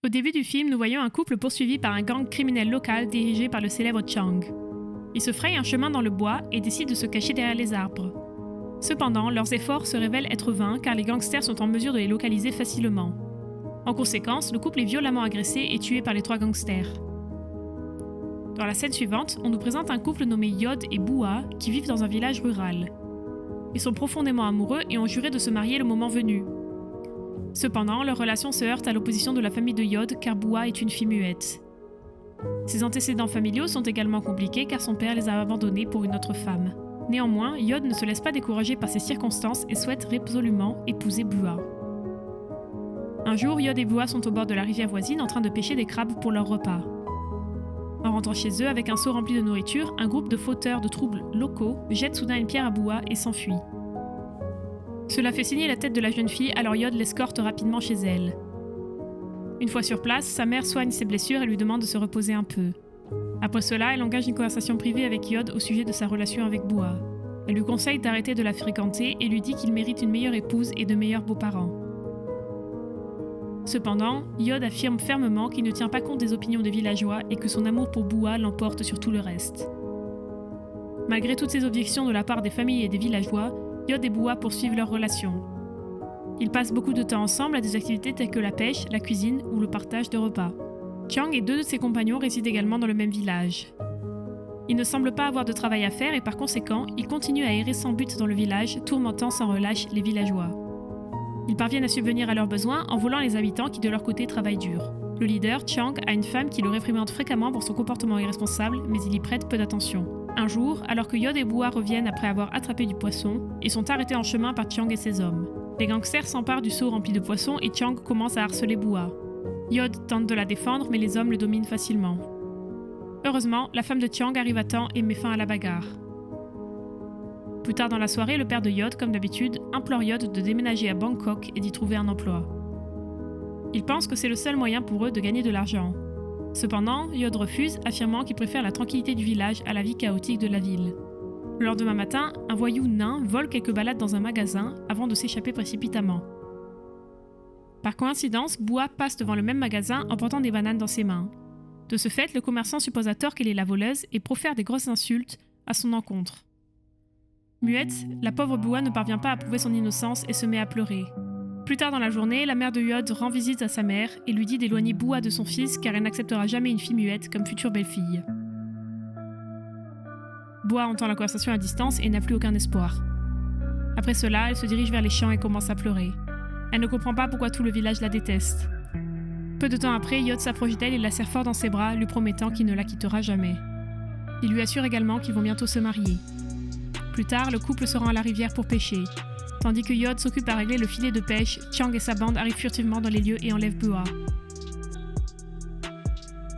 Au début du film, nous voyons un couple poursuivi par un gang criminel local dirigé par le célèbre Chang. Ils se frayent un chemin dans le bois et décident de se cacher derrière les arbres. Cependant, leurs efforts se révèlent être vains car les gangsters sont en mesure de les localiser facilement. En conséquence, le couple est violemment agressé et tué par les 3 gangsters. Dans la scène suivante, on nous présente un couple nommé Yod et Bua qui vivent dans un village rural. Ils sont profondément amoureux et ont juré de se marier le moment venu. Cependant, leur relation se heurte à l'opposition de la famille de Yod car Bua est une fille muette. Ses antécédents familiaux sont également compliqués car son père les a abandonnés pour une autre femme. Néanmoins, Yod ne se laisse pas décourager par ces circonstances et souhaite résolument épouser Bua. Un jour, Yod et Bua sont au bord de la rivière voisine en train de pêcher des crabes pour leur repas. En rentrant chez eux avec un seau rempli de nourriture, un groupe de fauteurs de troubles locaux jette soudain une pierre à Bua et s'enfuit. Cela fait saigner la tête de la jeune fille, alors Yod l'escorte rapidement chez elle. Une fois sur place, sa mère soigne ses blessures et lui demande de se reposer un peu. Après cela, elle engage une conversation privée avec Yod au sujet de sa relation avec Bua. Elle lui conseille d'arrêter de la fréquenter et lui dit qu'il mérite une meilleure épouse et de meilleurs beaux-parents. Cependant, Yod affirme fermement qu'il ne tient pas compte des opinions des villageois et que son amour pour Bua l'emporte sur tout le reste. Malgré toutes ces objections de la part des familles et des villageois, Yod et Bua poursuivent leur relation. Ils passent beaucoup de temps ensemble à des activités telles que la pêche, la cuisine ou le partage de repas. Chang et 2 de ses compagnons résident également dans le même village. Ils ne semblent pas avoir de travail à faire et par conséquent, ils continuent à errer sans but dans le village, tourmentant sans relâche les villageois. Ils parviennent à subvenir à leurs besoins en volant les habitants qui de leur côté travaillent dur. Le leader, Chang, a une femme qui le réprimande fréquemment pour son comportement irresponsable, mais il y prête peu d'attention. Un jour, alors que Yod et Bua reviennent après avoir attrapé du poisson, ils sont arrêtés en chemin par Chang et ses hommes. Les gangsters s'emparent du seau rempli de poissons et Chang commence à harceler Bua. Yod tente de la défendre, mais les hommes le dominent facilement. Heureusement, la femme de Chang arrive à temps et met fin à la bagarre. Plus tard dans la soirée, le père de Yod, comme d'habitude, implore Yod de déménager à Bangkok et d'y trouver un emploi. Il pense que c'est le seul moyen pour eux de gagner de l'argent. Cependant, Yod refuse, affirmant qu'il préfère la tranquillité du village à la vie chaotique de la ville. Le lendemain matin, un voyou nain vole quelques balades dans un magasin avant de s'échapper précipitamment. Par coïncidence, Bua passe devant le même magasin en portant des bananes dans ses mains. De ce fait, le commerçant suppose à tort qu'elle est la voleuse et profère des grosses insultes à son encontre. Muette, la pauvre Bua ne parvient pas à prouver son innocence et se met à pleurer. Plus tard dans la journée, la mère de Yod rend visite à sa mère et lui dit d'éloigner Bua de son fils car elle n'acceptera jamais une fille muette comme future belle-fille. Bua entend la conversation à distance et n'a plus aucun espoir. Après cela, elle se dirige vers les champs et commence à pleurer. Elle ne comprend pas pourquoi tout le village la déteste. Peu de temps après, Yod s'approche d'elle et la serre fort dans ses bras, lui promettant qu'il ne la quittera jamais. Il lui assure également qu'ils vont bientôt se marier. Plus tard, le couple se rend à la rivière pour pêcher. Tandis que Yod s'occupe à régler le filet de pêche, Chang et sa bande arrivent furtivement dans les lieux et enlèvent Bua.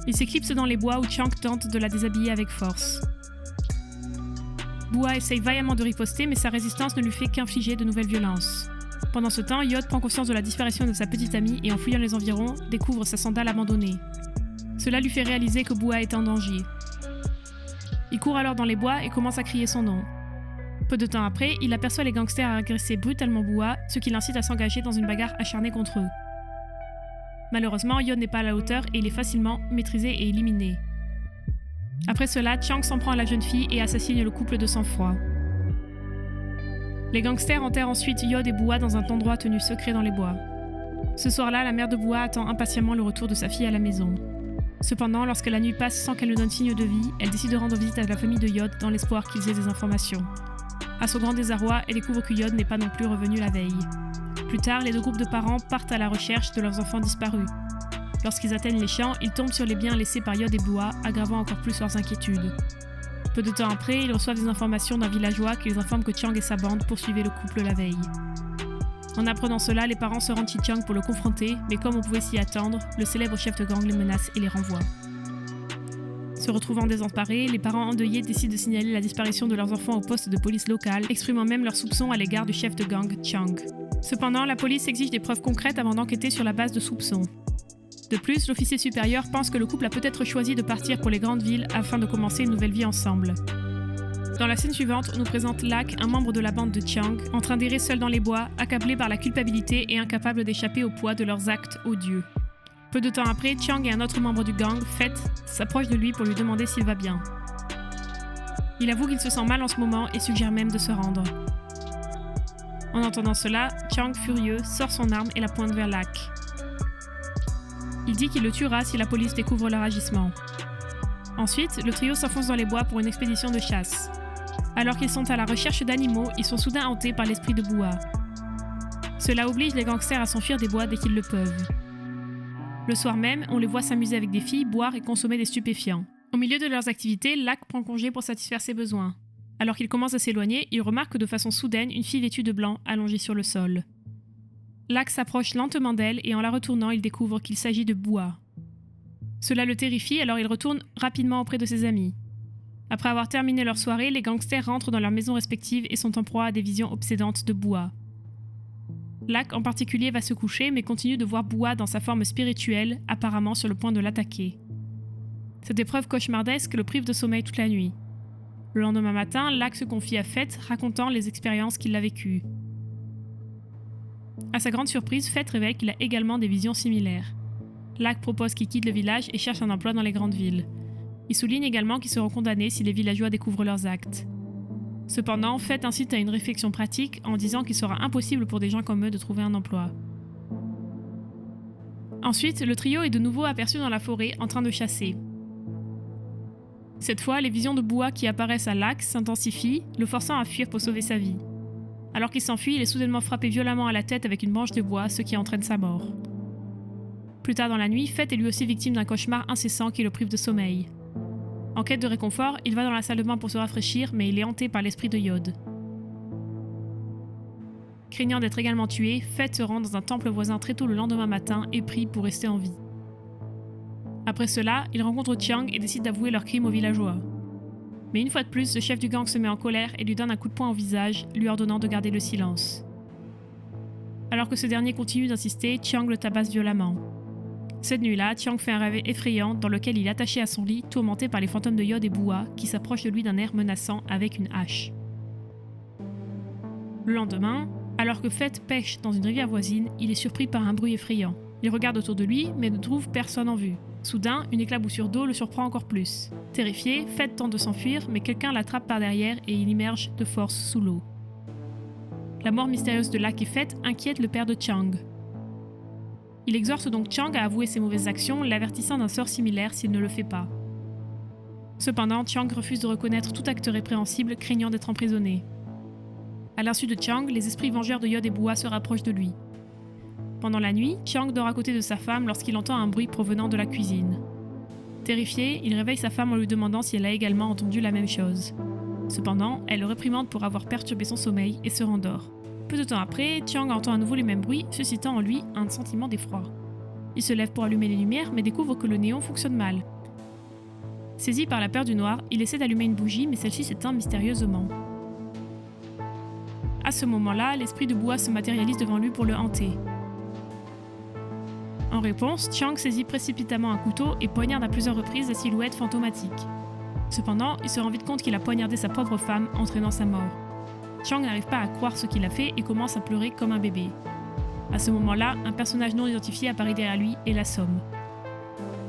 Ils s'éclipsent dans les bois où Chang tente de la déshabiller avec force. Bua essaye vaillamment de riposter, mais sa résistance ne lui fait qu'infliger de nouvelles violences. Pendant ce temps, Yod prend conscience de la disparition de sa petite amie et en fouillant les environs, découvre sa sandale abandonnée. Cela lui fait réaliser que Bua est en danger. Il court alors dans les bois et commence à crier son nom. Peu de temps après, il aperçoit les gangsters agresser brutalement Bua, ce qui l'incite à s'engager dans une bagarre acharnée contre eux. Malheureusement, Yod n'est pas à la hauteur et il est facilement maîtrisé et éliminé. Après cela, Chang s'en prend à la jeune fille et assassine le couple de sang-froid. Les gangsters enterrent ensuite Yod et Bua dans un endroit tenu secret dans les bois. Ce soir-là, la mère de Bua attend impatiemment le retour de sa fille à la maison. Cependant, lorsque la nuit passe sans qu'elle ne donne signe de vie, elle décide de rendre visite à la famille de Yod dans l'espoir qu'ils aient des informations. À son grand désarroi, elle découvre que Yod n'est pas non plus revenu la veille. Plus tard, les 2 groupes de parents partent à la recherche de leurs enfants disparus. Lorsqu'ils atteignent les champs, ils tombent sur les biens laissés par Yod et Bua, aggravant encore plus leurs inquiétudes. Peu de temps après, ils reçoivent des informations d'un villageois qui les informe que Chang et sa bande poursuivaient le couple la veille. En apprenant cela, les parents se rendent chez Chang pour le confronter, mais comme on pouvait s'y attendre, le célèbre chef de gang les menace et les renvoie. Se retrouvant désemparés, les parents endeuillés décident de signaler la disparition de leurs enfants au poste de police local, exprimant même leurs soupçons à l'égard du chef de gang, Chang. Cependant, la police exige des preuves concrètes avant d'enquêter sur la base de soupçons. De plus, l'officier supérieur pense que le couple a peut-être choisi de partir pour les grandes villes afin de commencer une nouvelle vie ensemble. Dans la scène suivante, on nous présente Lak, un membre de la bande de Chang, en train d'errer seul dans les bois, accablé par la culpabilité et incapable d'échapper au poids de leurs actes odieux. Peu de temps après, Chiang et un autre membre du gang, Fett, s'approchent de lui pour lui demander s'il va bien. Il avoue qu'il se sent mal en ce moment et suggère même de se rendre. En entendant cela, Chiang, furieux, sort son arme et la pointe vers Lak. Il dit qu'il le tuera si la police découvre leur agissement. Ensuite, le trio s'enfonce dans les bois pour une expédition de chasse. Alors qu'ils sont à la recherche d'animaux, ils sont soudain hantés par l'esprit de Bua. Cela oblige les gangsters à s'enfuir des bois dès qu'ils le peuvent. Le soir même, on les voit s'amuser avec des filles, boire et consommer des stupéfiants. Au milieu de leurs activités, Lak prend congé pour satisfaire ses besoins. Alors qu'il commence à s'éloigner, il remarque de façon soudaine une fille vêtue de blanc allongée sur le sol. Lak s'approche lentement d'elle et en la retournant, il découvre qu'il s'agit de Bua. Cela le terrifie, alors il retourne rapidement auprès de ses amis. Après avoir terminé leur soirée, les gangsters rentrent dans leurs maisons respectives et sont en proie à des visions obsédantes de Bua. Lak en particulier va se coucher mais continue de voir Bua dans sa forme spirituelle, apparemment sur le point de l'attaquer. Cette épreuve cauchemardesque le prive de sommeil toute la nuit. Le lendemain matin, Lak se confie à Fett, racontant les expériences qu'il a vécues. À sa grande surprise, Fett révèle qu'il a également des visions similaires. Lak propose qu'il quitte le village et cherche un emploi dans les grandes villes. Il souligne également qu'ils seront condamnés si les villageois découvrent leurs actes. Cependant, Fett incite à une réflexion pratique en disant qu'il sera impossible pour des gens comme eux de trouver un emploi. Ensuite, le trio est de nouveau aperçu dans la forêt en train de chasser. Cette fois, les visions de Bua qui apparaissent à Lak s'intensifient, le forçant à fuir pour sauver sa vie. Alors qu'il s'enfuit, il est soudainement frappé violemment à la tête avec une branche de bois, ce qui entraîne sa mort. Plus tard dans la nuit, Fett est lui aussi victime d'un cauchemar incessant qui le prive de sommeil. En quête de réconfort, il va dans la salle de bain pour se rafraîchir, mais il est hanté par l'esprit de Yod. Craignant d'être également tué, Fett se rend dans un temple voisin très tôt le lendemain matin et prie pour rester en vie. Après cela, il rencontre Chiang et décide d'avouer leur crime aux villageois. Mais une fois de plus, le chef du gang se met en colère et lui donne un coup de poing au visage, lui ordonnant de garder le silence. Alors que ce dernier continue d'insister, Chiang le tabasse violemment. Cette nuit-là, Chiang fait un rêve effrayant dans lequel il est attaché à son lit, tourmenté par les fantômes de Yod et Bua qui s'approchent de lui d'un air menaçant avec une hache. Le lendemain, alors que Fett pêche dans une rivière voisine, il est surpris par un bruit effrayant. Il regarde autour de lui, mais ne trouve personne en vue. Soudain, une éclaboussure d'eau le surprend encore plus. Terrifié, Fett tente de s'enfuir, mais quelqu'un l'attrape par derrière et il immerge de force sous l'eau. La mort mystérieuse de Lak et Fett inquiète le père de Chiang. Il exhorte donc Chiang à avouer ses mauvaises actions, l'avertissant d'un sort similaire s'il ne le fait pas. Cependant, Chiang refuse de reconnaître tout acte répréhensible, craignant d'être emprisonné. À l'insu de Chiang, les esprits vengeurs de Yod et Bua se rapprochent de lui. Pendant la nuit, Chiang dort à côté de sa femme lorsqu'il entend un bruit provenant de la cuisine. Terrifié, il réveille sa femme en lui demandant si elle a également entendu la même chose. Cependant, elle le réprimande pour avoir perturbé son sommeil et se rendort. Peu de temps après, Chiang entend à nouveau les mêmes bruits, suscitant en lui un sentiment d'effroi. Il se lève pour allumer les lumières, mais découvre que le néon fonctionne mal. Saisi par la peur du noir, il essaie d'allumer une bougie, mais celle-ci s'éteint mystérieusement. À ce moment-là, l'esprit de Bua se matérialise devant lui pour le hanter. En réponse, Chiang saisit précipitamment un couteau et poignarde à plusieurs reprises la silhouette fantomatique. Cependant, il se rend vite compte qu'il a poignardé sa propre femme, entraînant sa mort. Chiang n'arrive pas à croire ce qu'il a fait et commence à pleurer comme un bébé. À ce moment-là, un personnage non identifié apparaît derrière lui et l'assomme.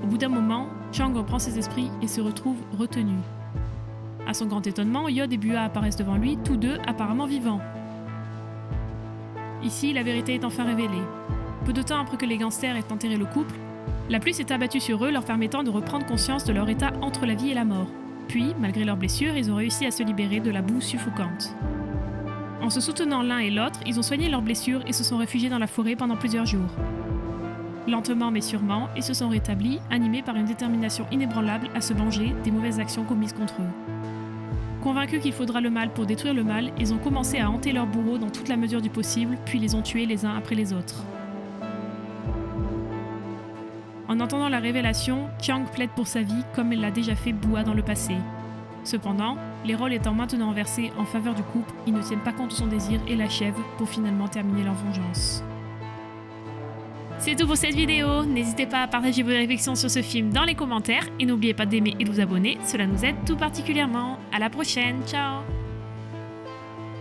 Au bout d'un moment, Chiang reprend ses esprits et se retrouve retenu. À son grand étonnement, Yod et Bua apparaissent devant lui, tous deux apparemment vivants. Ici, la vérité est enfin révélée. Peu de temps après que les gangsters aient enterré le couple, la pluie s'est abattue sur eux, leur permettant de reprendre conscience de leur état entre la vie et la mort. Puis, malgré leurs blessures, ils ont réussi à se libérer de la boue suffocante. En se soutenant l'un et l'autre, ils ont soigné leurs blessures et se sont réfugiés dans la forêt pendant plusieurs jours. Lentement mais sûrement, ils se sont rétablis, animés par une détermination inébranlable à se venger des mauvaises actions commises contre eux. Convaincus qu'il faudra le mal pour détruire le mal, ils ont commencé à hanter leurs bourreaux dans toute la mesure du possible, puis les ont tués les uns après les autres. En entendant la révélation, Chiang plaide pour sa vie comme elle l'a déjà fait Bua dans le passé. Cependant, les rôles étant maintenant inversés en faveur du couple, ils ne tiennent pas compte de son désir et l'achèvent pour finalement terminer leur vengeance. C'est tout pour cette vidéo, n'hésitez pas à partager vos réflexions sur ce film dans les commentaires et n'oubliez pas d'aimer et de vous abonner, cela nous aide tout particulièrement. À la prochaine, ciao!